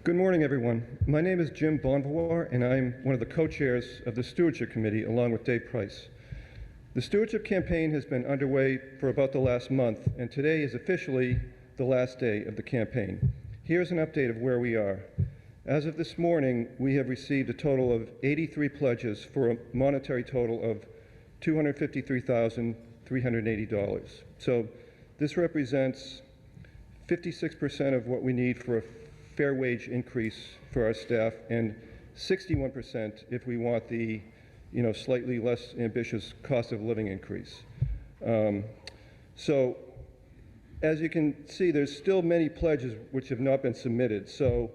Good morning, everyone. My name is Jim Bonvouloir, and I'm one of the co-chairs of the Stewardship Committee, along with Dave Price. The Stewardship campaign has been underway for about the last month, and today is officially the last day of the campaign. Here's an update of where we are. As of this morning, we have received a total of 83 pledges for a monetary total of $253,380. So this represents 56% of what we need for a fair wage increase for our staff, and 61% if we want the slightly less ambitious cost of living increase. So as you can see, there's still many pledges which have not been submitted. So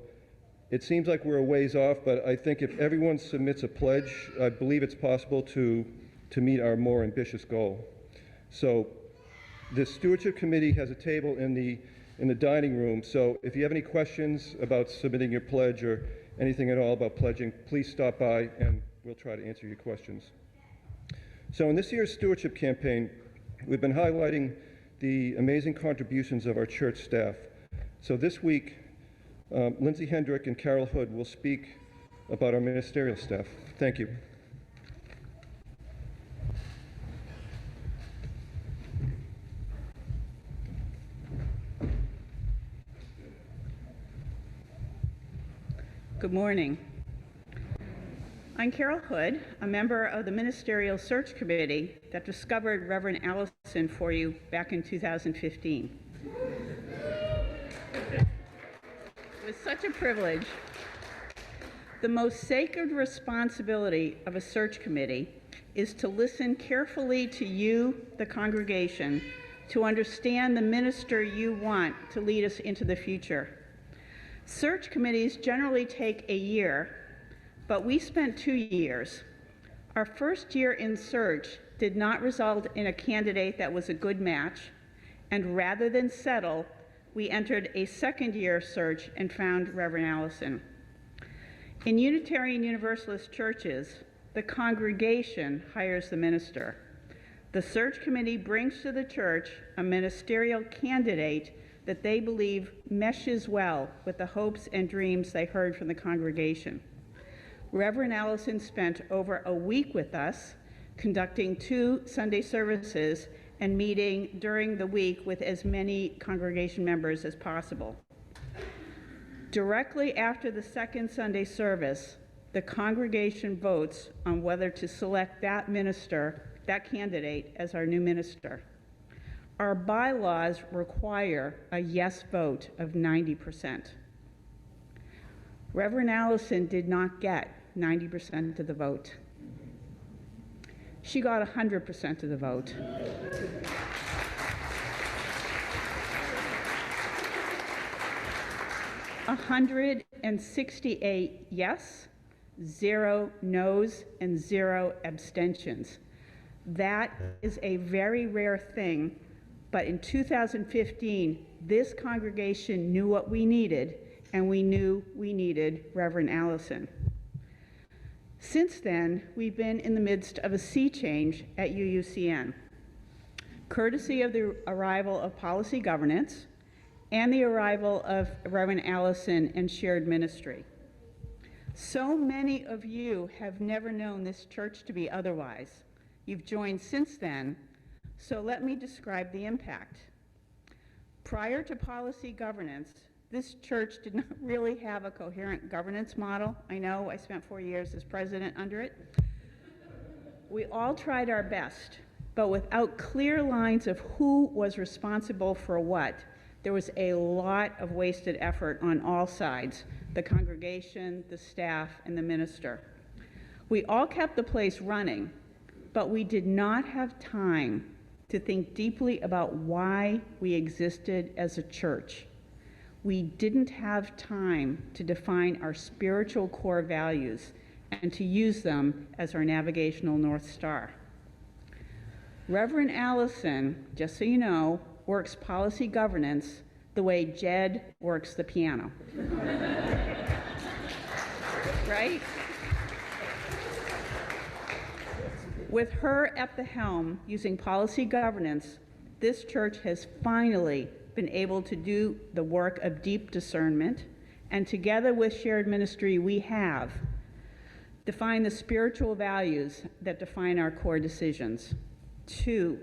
it seems like we're a ways off, but I think if everyone submits a pledge, I believe it's possible to meet our more ambitious goal. So the Stewardship Committee has a table in the dining room, so if you have any questions about submitting your pledge or anything at all about pledging, please stop by and we'll try to answer your questions. So in this year's Stewardship campaign, we've been highlighting the amazing contributions of our church staff. So this week, Lindsey, Hedrick, and Houde will speak about our ministerial staff. Thank you. Good morning. I'm Houde, a member of the Ministerial Search Committee that discovered Reverend Allison for you back in 2015. It was such a privilege. The most sacred responsibility of a search committee is to listen carefully to you, the congregation, to understand the minister you want to lead us into the future. Search committees generally take a year, but we spent 2 years. Our first year in search did not result in a candidate that was a good match, and rather than settle, we entered a second-year search and found Reverend Allison. In Unitarian Universalist churches, the congregation hires the minister. The search committee brings to the church a ministerial candidate that they believe meshes well with the hopes and dreams they heard from the congregation. Reverend Allison spent over a week with us, conducting 2 Sunday services and meeting during the week with as many congregation members as possible. Directly after the second Sunday service, the congregation votes on whether to select that candidate as our new minister. Our bylaws require a yes vote of 90%. Reverend Allison did not get 90% of the vote. She got 100% of the vote. $168 yes, 0 no's, and 0 abstentions. That is a very rare thing. But in 2015, this congregation knew what we needed, and we knew we needed Reverend Allison. Since then, we've been in the midst of a sea change at UUCN, courtesy of the arrival of policy governance and the arrival of Reverend Allison and shared ministry. So many of you have never known this church to be otherwise. You've joined since then. So let me describe the impact. Prior to policy governance, this church did not really have a coherent governance model. I know I spent 4 years as president under it. We all tried our best, but without clear lines of who was responsible for what, there was a lot of wasted effort on all sides, the congregation, the staff, and the minister. We all kept the place running, but we did not have time to think deeply about why we existed as a church. We didn't have time to define our spiritual core values and to use them as our navigational North Star. Reverend Allison, just so you know, works policy governance the way Jed works the piano. Right? With her at the helm, using policy governance, this church has finally been able to do the work of deep discernment And together with shared ministry, we have defined the spiritual values that define our core decisions. 2,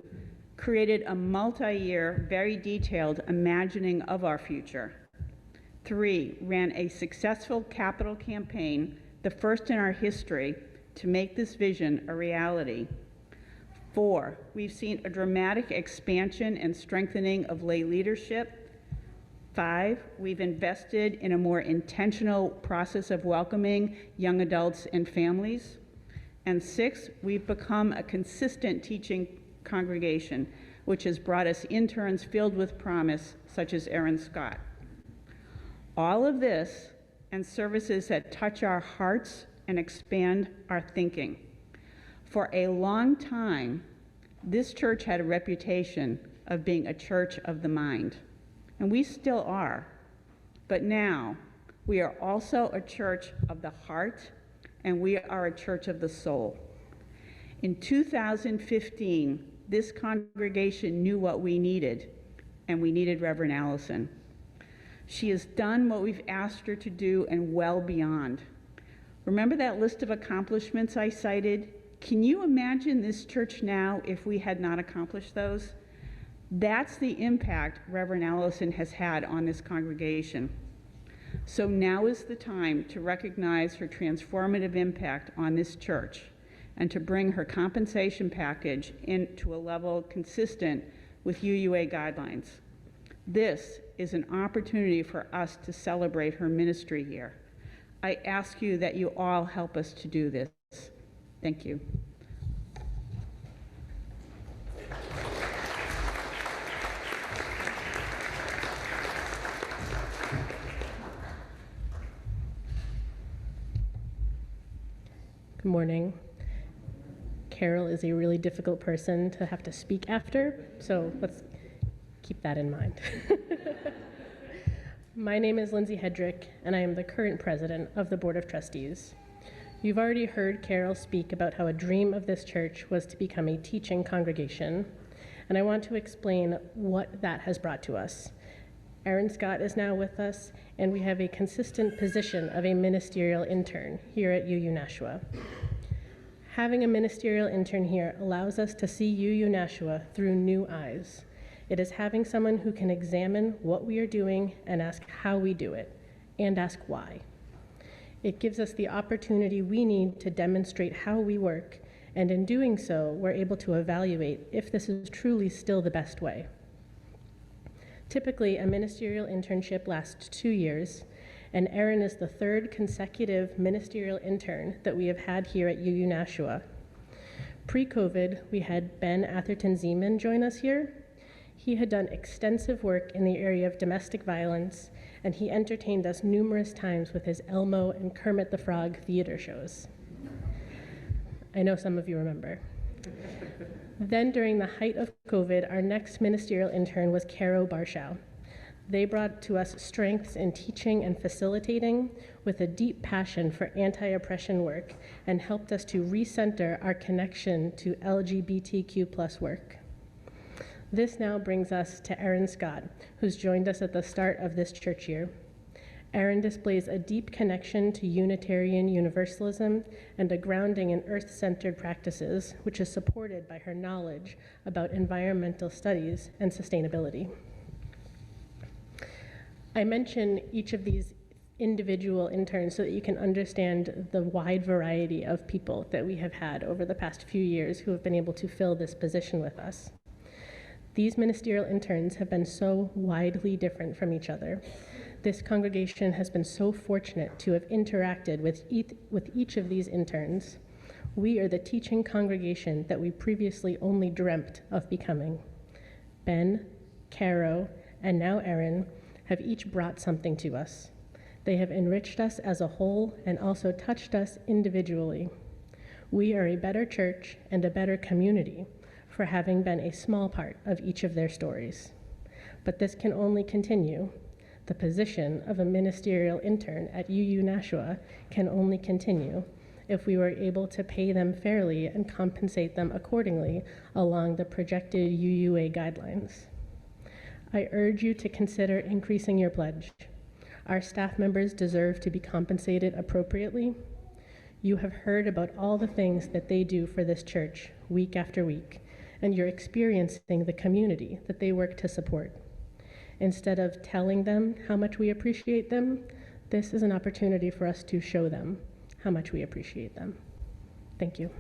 created a multi-year, very detailed imagining of our future. 3, ran a successful capital campaign, the first in our history, to make this vision a reality. 4, we've seen a dramatic expansion and strengthening of lay leadership. 5, we've invested in a more intentional process of welcoming young adults and families. And 6, we've become a consistent teaching congregation, which has brought us interns filled with promise, such as Aaron Scott. All of this and services that touch our hearts and expand our thinking. For a long time, this church had a reputation of being a church of the mind, and we still are. But now, we are also a church of the heart, and we are a church of the soul. In 2015, this congregation knew what we needed, and we needed Reverend Allison. She has done what we've asked her to do and well beyond. Remember that list of accomplishments I cited? Can you imagine this church now if we had not accomplished those? That's the impact Reverend Allison has had on this congregation. So now is the time to recognize her transformative impact on this church and to bring her compensation package into a level consistent with UUA guidelines. This is an opportunity for us to celebrate her ministry here. I ask you that you all help us to do this. Thank you. Good morning. Carol is a really difficult person to have to speak after, so let's keep that in mind. My name is Lindsey Hedrick, and I am the current president of the Board of Trustees. You've already heard Carol speak about how a dream of this church was to become a teaching congregation, and I want to explain what that has brought to us. Aaron Scott is now with us, and we have a consistent position of a ministerial intern here at UU Nashua. Having a ministerial intern here allows us to see UU Nashua through new eyes. It is having someone who can examine what we are doing and ask how we do it, and ask why. It gives us the opportunity we need to demonstrate how we work, and in doing so, we're able to evaluate if this is truly still the best way. Typically, a ministerial internship lasts 2 years, and Aaron is the 3rd consecutive ministerial intern that we have had here at UU Nashua. Pre-COVID, we had Ben Atherton-Zeman join us here. He had done extensive work in the area of domestic violence, and he entertained us numerous times with his Elmo and Kermit the Frog theater shows. I know some of you remember. Then during the height of COVID, our next ministerial intern was Caro Barshow. They brought to us strengths in teaching and facilitating with a deep passion for anti-oppression work and helped us to recenter our connection to LGBTQ+ work. This now brings us to Aaron Scott, who's joined us at the start of this church year. Aaron displays a deep connection to Unitarian Universalism and a grounding in earth-centered practices, which is supported by her knowledge about environmental studies and sustainability. I mention each of these individual interns so that you can understand the wide variety of people that we have had over the past few years who have been able to fill this position with us. These ministerial interns have been so widely different from each other. This congregation has been so fortunate to have interacted with each of these interns. We are the teaching congregation that we previously only dreamt of becoming. Ben, Caro, and now Aaron have each brought something to us. They have enriched us as a whole and also touched us individually. We are a better church and a better community for having been a small part of each of their stories. But this can only continue. The position of a ministerial intern at UU Nashua can only continue if we were able to pay them fairly and compensate them accordingly along the projected UUA guidelines. I urge you to consider increasing your pledge. Our staff members deserve to be compensated appropriately. You have heard about all the things that they do for this church week after week, and you're experiencing the community that they work to support. Instead of telling them how much we appreciate them, this is an opportunity for us to show them how much we appreciate them. Thank you.